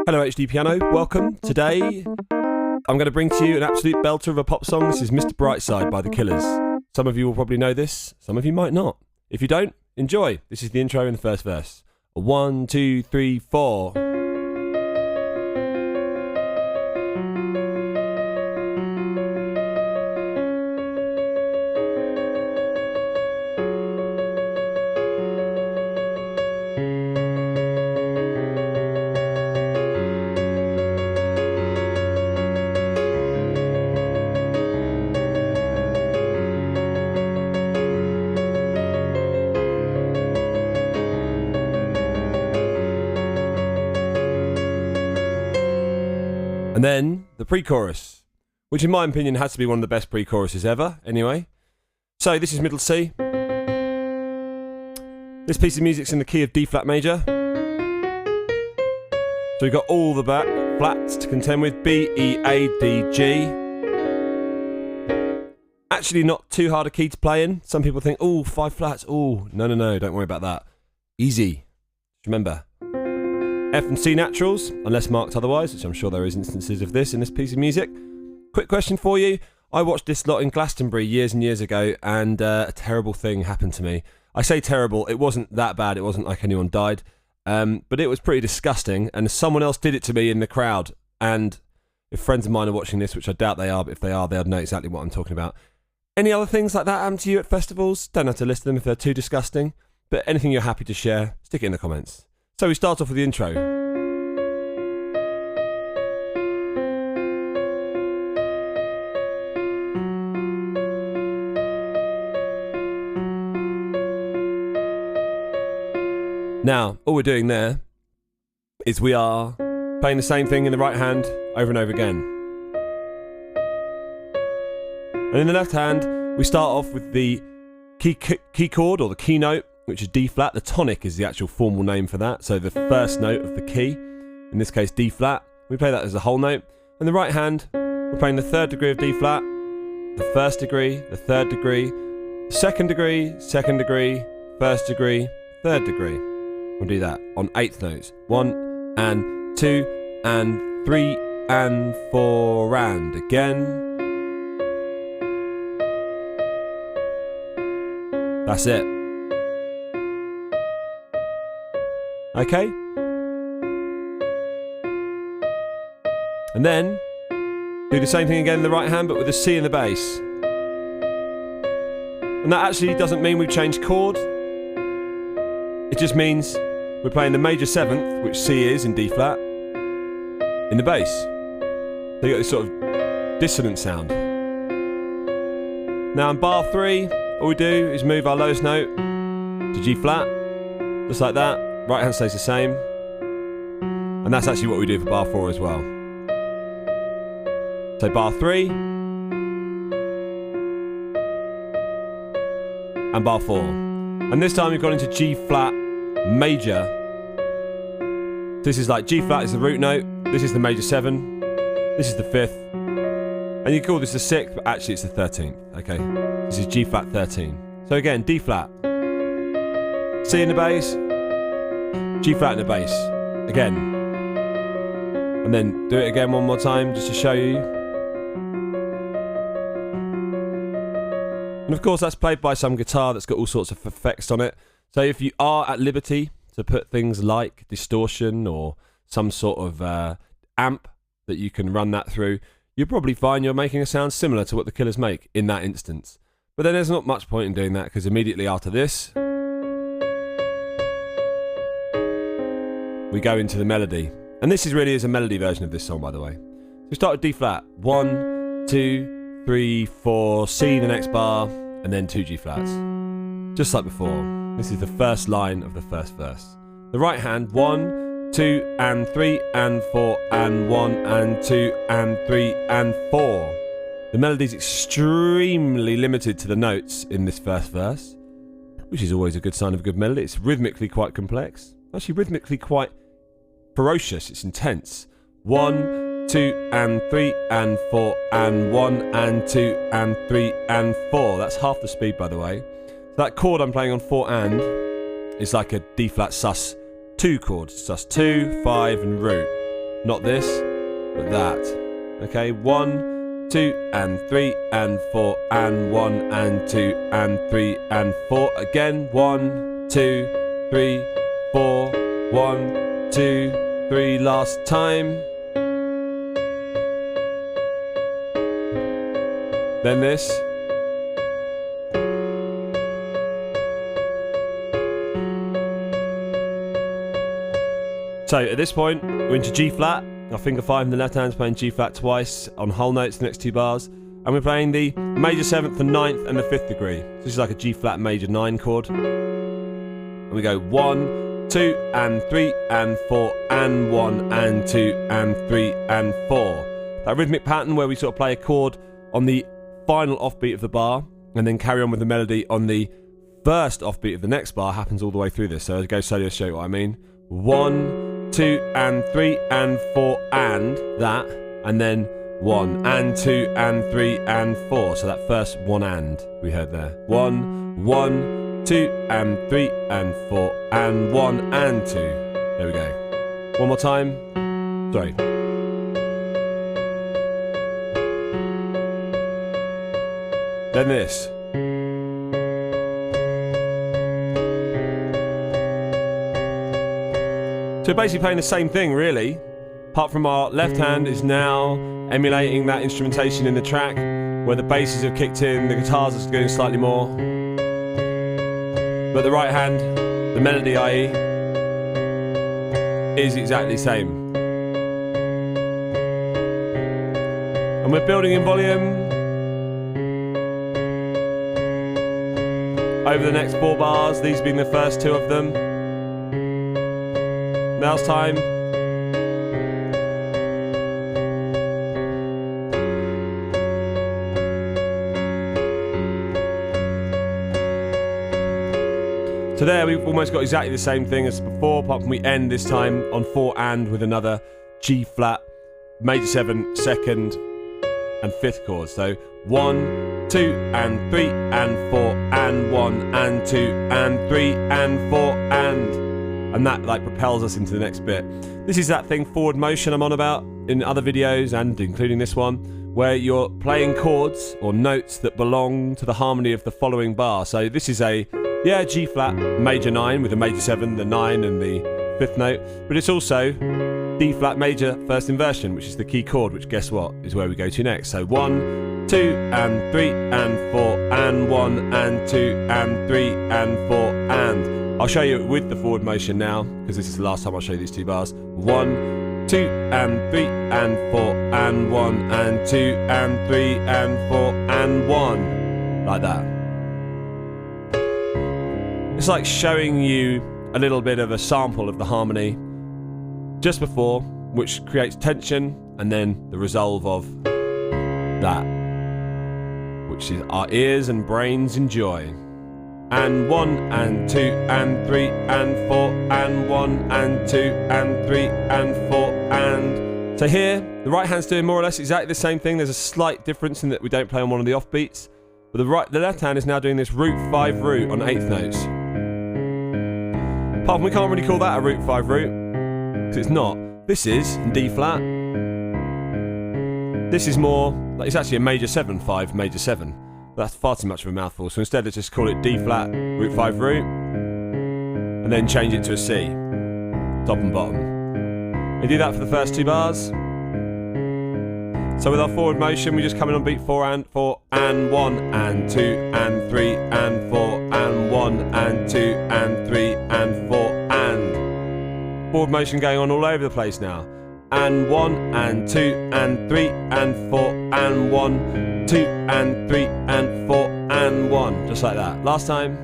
Hello HDpiano, welcome. Today I'm going to bring to you an absolute belter of a pop song. This is Mr. Brightside by The Killers. Some of you will probably know this, some of you might not. If you don't, enjoy. This is the intro in the first verse. 1, 2, 3, 4. And then the pre-chorus, which in my opinion has to be one of the best pre-choruses ever, anyway. So this is middle C. This piece of music's in the key of D flat major. So we've got all the back flats to contend with: B, E, A, D, G. Actually not too hard a key to play in. Some people think, oh, 5 flats, oh, no, don't worry about that. Easy. Remember. F and C naturals, unless marked otherwise, which I'm sure there is instances of this in this piece of music. Quick question for you. I watched this lot in Glastonbury years and years ago, and a terrible thing happened to me. I say terrible, it wasn't that bad, it wasn't like anyone died, but it was pretty disgusting, and someone else did it to me in the crowd. And if friends of mine are watching this, which I doubt they are, but if they are, they'll know exactly what I'm talking about. Any other things like that happen to you at festivals? Don't have to list them if they're too disgusting, but anything you're happy to share, stick it in the comments. So we start off with the intro. Now, all we're doing there is we are playing the same thing in the right hand over and over again. And in the left hand, we start off with the key chord, or the key note, which is D flat. The tonic is the actual formal name for that. So the first note of the key, in this case D flat. We play that as a whole note. In the right hand, we're playing the third degree of D flat, the first degree, the third degree, second degree, first degree, third degree. We'll do that on 8th notes. 1 and 2 and 3 and 4 and again. That's it. Okay? And then do the same thing again in the right hand, but with a C in the bass. And that actually doesn't mean we've changed chord. It just means we're playing the major 7th, which C is in D flat, in the bass. So you got this sort of dissonant sound. Now in bar 3, all we do is move our lowest note to G flat, just like that. Right hand stays the same. And that's actually what we do for bar 4 as well. So bar 3 and bar 4. And this time we've gone into G flat major. This is like G flat is the root note, this is the major 7, this is the 5th, and you call this the 6th, but actually it's the 13th, okay? This is G flat 13. So again, D flat, C in the bass, G flat in the bass, again. And then do it again one more time just to show you. And of course that's played by some guitar that's got all sorts of effects on it. So if you are at liberty to put things like distortion or some sort of amp that you can run that through, you'll probably find you're making a sound similar to what the Killers make in that instance. But then there's not much point in doing that, because immediately after this, we go into the melody. And this really is a melody version of this song, by the way. So we start with D flat. 1, 2, 3, 4, C the next bar, and then 2 G flats. Just like before. This is the first line of the first verse. The right hand, 1, 2 and 3 and 4 and 1 and 2 and 3 and 4. The melody's extremely limited to the notes in this first verse, which is always a good sign of a good melody. It's rhythmically quite complex. Actually rhythmically quite ferocious. It's intense. 1, 2 and 3 and 4 and 1 and 2 and 3 and 4. That's half the speed, by the way. So that chord I'm playing on 4 and is like a D flat sus 2 chord. Sus 2, 5 and root. Not this, but that. Okay, 1, 2, and 3, and 4, and 1, and 2, and 3, and 4. Again, 1, 2, 3, 4, 1, 2, 3. Last time. Then this. So at this point, we're into G flat. Our finger 5 in the left hand's playing G flat twice on whole notes, the next 2 bars. And we're playing the major 7th, the 9th, and the 5th degree. So this is like a G flat major 9 chord. And we go 1, 2, and 3, and 4, and 1, and 2, and 3, and 4. That rhythmic pattern where we sort of play a chord on the final offbeat of the bar, and then carry on with the melody on the first offbeat of the next bar happens all the way through this. So as I go solo to show you what I mean. 1, 2, and 3, and 4, and that, and then 1, and 2, and 3, and 4. So that first 1 and we heard there. 1, 1, 2, and 3, and 4, and 1, and 2. There we go. One more time. Sorry. Then this. So we're basically playing the same thing, really. Apart from our left hand is now emulating that instrumentation in the track, where the basses have kicked in, the guitars are doing slightly more. But the right hand, the melody, i.e., is exactly the same. And we're building in volume over the next 4 bars, these being the first 2 of them. Now it's time. So there we've almost got exactly the same thing as before, apart from we end this time on 4 and with another G flat, major 7, 2nd and 5th chord. So 1, 2, and 3, and 4, and 1, and 2, and 3, and 4, and that like propels us into the next bit. This is that thing forward motion I'm on about in other videos, and including this one, where you're playing chords or notes that belong to the harmony of the following bar. So this is a G flat major 9 with a major 7, the 9 and the 5th note, but it's also D flat major first inversion, which is the key chord, which guess what is where we go to next. So 1, 2, and 3, and 4, and 1, and 2, and 3, and 4, and I'll show you with the forward motion now, because this is the last time I'll show you these 2 bars. 1, 2, and 3, and 4, and 1, and 2, and 3, and 4, and 1. Like that. It's like showing you a little bit of a sample of the harmony just before, which creates tension, and then the resolve of that, which is our ears and brains enjoy. And 1, and 2, and 3, and 4, and 1, and 2, and 3, and 4, and... So here, the right hand's doing more or less exactly the same thing. There's a slight difference in that we don't play on one of the offbeats. But the left hand is now doing this root 5 root on 8th notes. Apart from we can't really call that a root 5 root, because it's not. This is D flat. This is more, like it's actually a major 7, 5, major 7. But that's far too much of a mouthful, so instead let's just call it D flat, root 5 root, and then change it to a C, top and bottom. We do that for the first 2 bars. So with our forward motion, we just come in on beat 4 and 4, and 1, and 2, and 3, and 4, and 1, and 2, and 3, and 4, and forward motion going on all over the place now. And 1, and 2, and 3, and 4, and 1, 2, and 3, and 4, and 1. Just like that. Last time.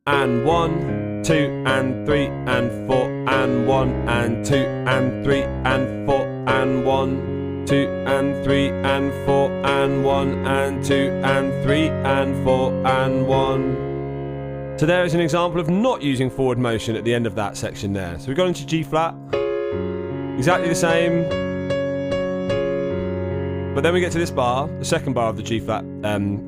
And 1, 2, and 3, and 4, and 1, and 2, and 3, and 4, and 1, 2, and 3, and 4, and 1, and 2, and 3, and 4, and 1. So there is an example of not using forward motion at the end of that section there. So we've gone into G flat. Exactly the same. But then we get to this bar, the second bar of the G flat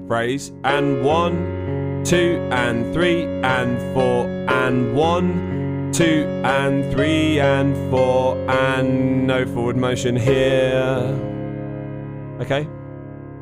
phrase, and 1, 2, and 3, and 4, and 1, 2, 2 and 3 and 4 and no forward motion here. Okay,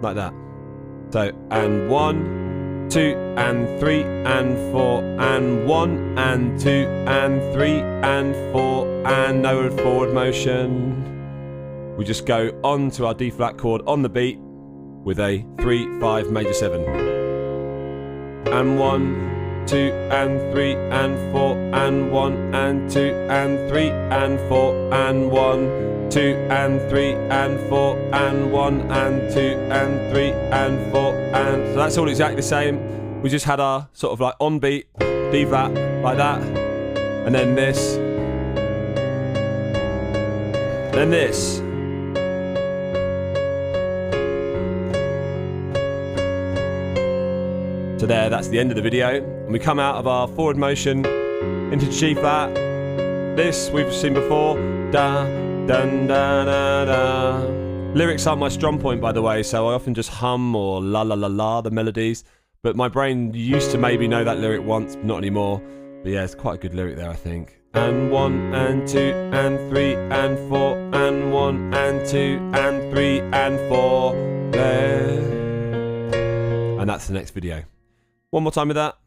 like that. So, and 1, 2 and 3 and 4 and 1 and 2 and 3 and 4 and no forward motion. We just go on to our D flat chord on the beat with a 3, 5 major 7. And 1, 2 and 3 and 4 and 1 and 2 and 3 and 4 and 1, 2 and 3 and 4 and 1 and 2 and 3 and 4 and so that's all exactly the same. We just had our sort of like on beat D flat like that, and then this, then this. So there, that's the end of the video. And we come out of our forward motion into G flat. This we've seen before. Da, dun, da, da, da. Lyrics aren't my strong point, by the way, so I often just hum or la la la la the melodies. But my brain used to maybe know that lyric once, but not anymore. But yeah, it's quite a good lyric there, I think. And 1 and 2 and 3 and 4 and 1 and 2 and 3 and 4 there. And that's the next video. One more time with that.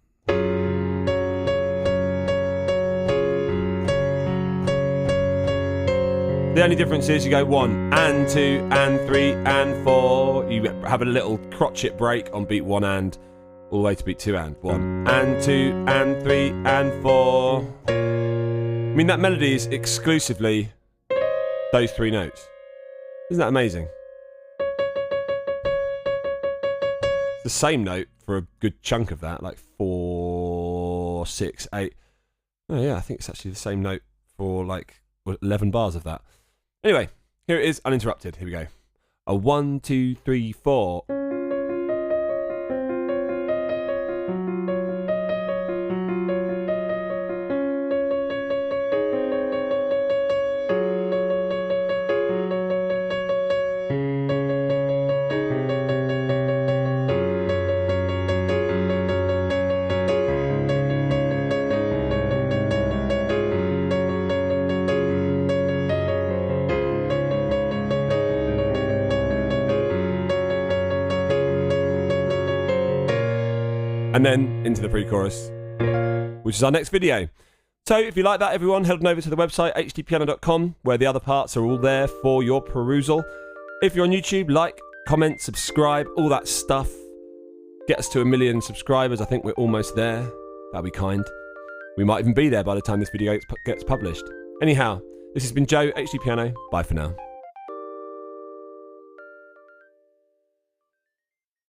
The only difference is you go 1 and 2 and 3 and 4. You have a little crotchet break on beat 1 and all the way to beat 2 and 1 and 2 and 3 and 4. I mean, that melody is exclusively those 3 notes. Isn't that amazing? It's the same note for a good chunk of that, like 4, 6, 8. Oh yeah, I think it's actually the same note for like 11 bars of that. Anyway, here it is, uninterrupted. Here we go. A 1, 2, 3, 4. And then into the pre-chorus, which is our next video. So if you like that, everyone, head on over to the website HDpiano.com, where the other parts are all there for your perusal. If you're on YouTube, like, comment, subscribe, all that stuff. Get us to 1 million subscribers. I think we're almost there. That'll be kind. We might even be there by the time this video gets published. Anyhow, this has been Joe, HDpiano. Bye for now.